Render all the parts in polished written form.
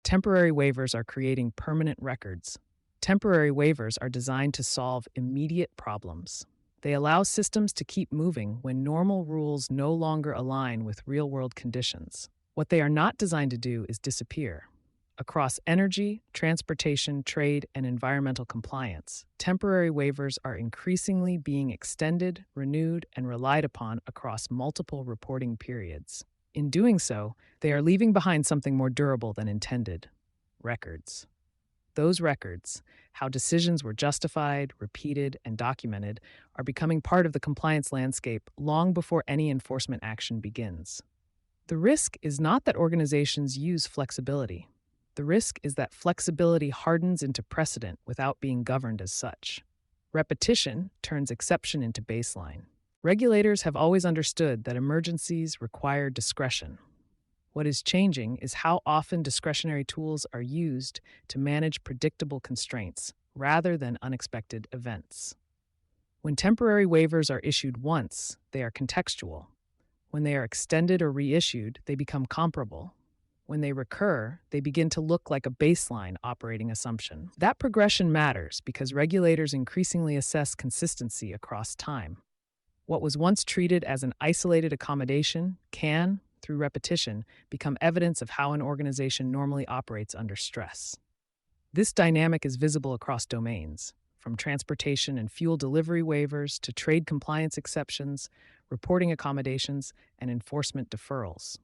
Temporary waivers are creating permanent records. Temporary waivers are designed to solve immediate problems. They allow systems to keep moving when normal rules no longer align with real world conditions. What they are not designed to do is disappear. Across energy, transportation, trade, and environmental compliance, temporary waivers are increasingly being extended, renewed, and relied upon across multiple reporting periods. In doing so, they are leaving behind something more durable than intended: records. Those records, how decisions were justified, repeated, and documented, are becoming part of the compliance landscape long before any enforcement action begins. The risk is not that organizations use flexibility. The risk is that flexibility hardens into precedent without being governed as such. Repetition turns exception into baseline. Regulators have always understood that emergencies require discretion. What is changing is how often discretionary tools are used to manage predictable constraints rather than unexpected events. When temporary waivers are issued once, they are contextual. When they are extended or reissued, they become comparable. When they recur, they begin to look like a baseline operating assumption. That progression matters because regulators increasingly assess consistency across time. What was once treated as an isolated accommodation can, through repetition, become evidence of how an organization normally operates under stress. This dynamic is visible across domains, from transportation and fuel delivery waivers to trade compliance exceptions, reporting accommodations, and enforcement deferrals.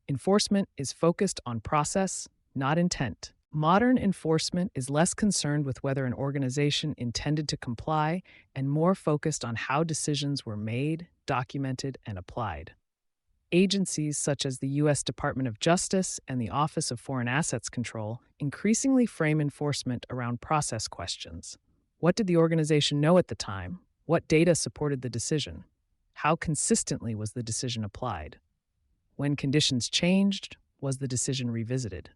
Enforcement is focused on process, not intent. Modern enforcement is less concerned with whether an organization intended to comply and more focused on how decisions were made, documented, and applied. Agencies such as the U.S. Department of Justice and the Office of Foreign Assets Control increasingly frame enforcement around process questions. What did the organization know at the time? What data supported the decision? How consistently was the decision applied? When conditions changed, was the decision revisited?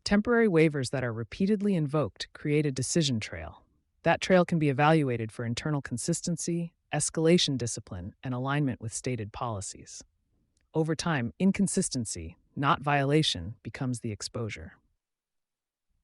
Temporary waivers that are repeatedly invoked create a decision trail. That trail can be evaluated for internal consistency, escalation discipline, and alignment with stated policies. Over time, inconsistency, not violation, becomes the exposure.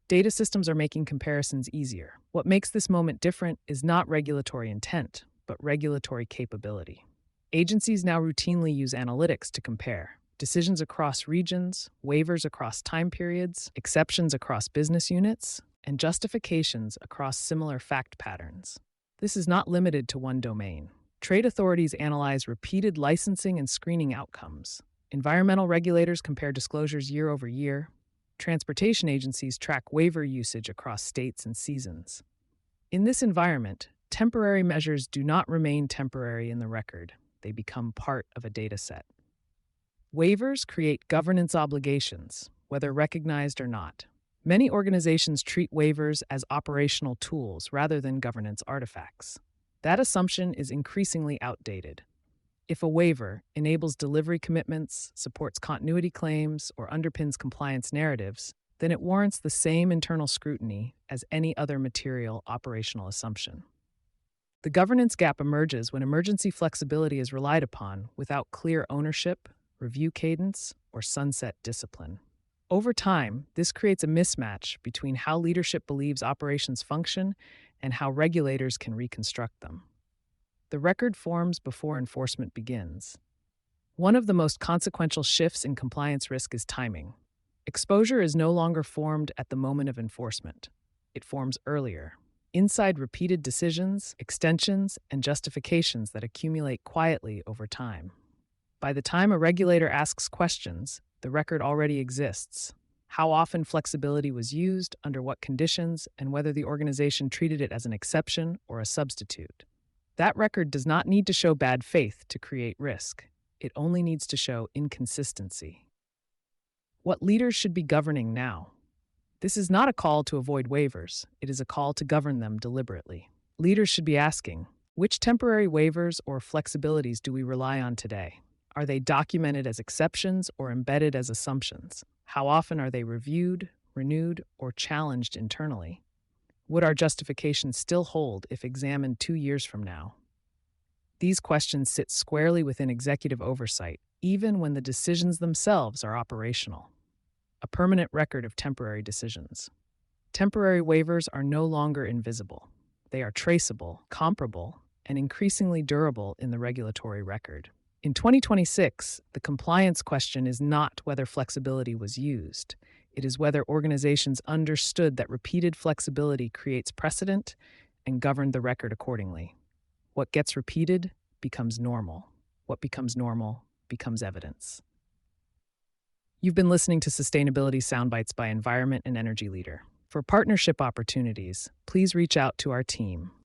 Data systems are making comparisons easier. What makes this moment different is not regulatory intent, but regulatory capability. Agencies now routinely use analytics to compare decisions across regions, waivers across time periods, exceptions across business units, and justifications across similar fact patterns. This is not limited to one domain. Trade authorities analyze repeated licensing and screening outcomes. Environmental regulators compare disclosures year over year. Transportation agencies track waiver usage across states and seasons. In this environment, temporary measures do not remain temporary in the record. They become part of a data set. Waivers create governance obligations, whether recognized or not. Many organizations treat waivers as operational tools rather than governance artifacts. That assumption is increasingly outdated. If a waiver enables delivery commitments, supports continuity claims, or underpins compliance narratives, then it warrants the same internal scrutiny as any other material operational assumption. The governance gap emerges when emergency flexibility is relied upon without clear ownership, review cadence, or sunset discipline. Over time, this creates a mismatch between how leadership believes operations function and how regulators can reconstruct them. The record forms before enforcement begins. One of the most consequential shifts in compliance risk is timing. Exposure is no longer formed at the moment of enforcement. It forms earlier, inside repeated decisions, extensions, and justifications that accumulate quietly over time. By the time a regulator asks questions, the record already exists. How often flexibility was used, under what conditions, and whether the organization treated it as an exception or a substitute. That record does not need to show bad faith to create risk. It only needs to show inconsistency. What leaders should be governing now? This is not a call to avoid waivers. It is a call to govern them deliberately. Leaders should be asking, which temporary waivers or flexibilities do we rely on today? Are they documented as exceptions or embedded as assumptions? How often are they reviewed, renewed, or challenged internally? Would our justifications still hold if examined 2 years from now? These questions sit squarely within executive oversight, even when the decisions themselves are operational. a permanent record of temporary decisions. Temporary waivers are no longer invisible. They are traceable, comparable, and increasingly durable in the regulatory record. In 2026, the compliance question is not whether flexibility was used. It is whether organizations understood that repeated flexibility creates precedent and governed the record accordingly. What gets repeated becomes normal. What becomes normal becomes evidence. You've been listening to Sustainability Soundbites by Environment and Energy Leader. For partnership opportunities, please reach out to our team.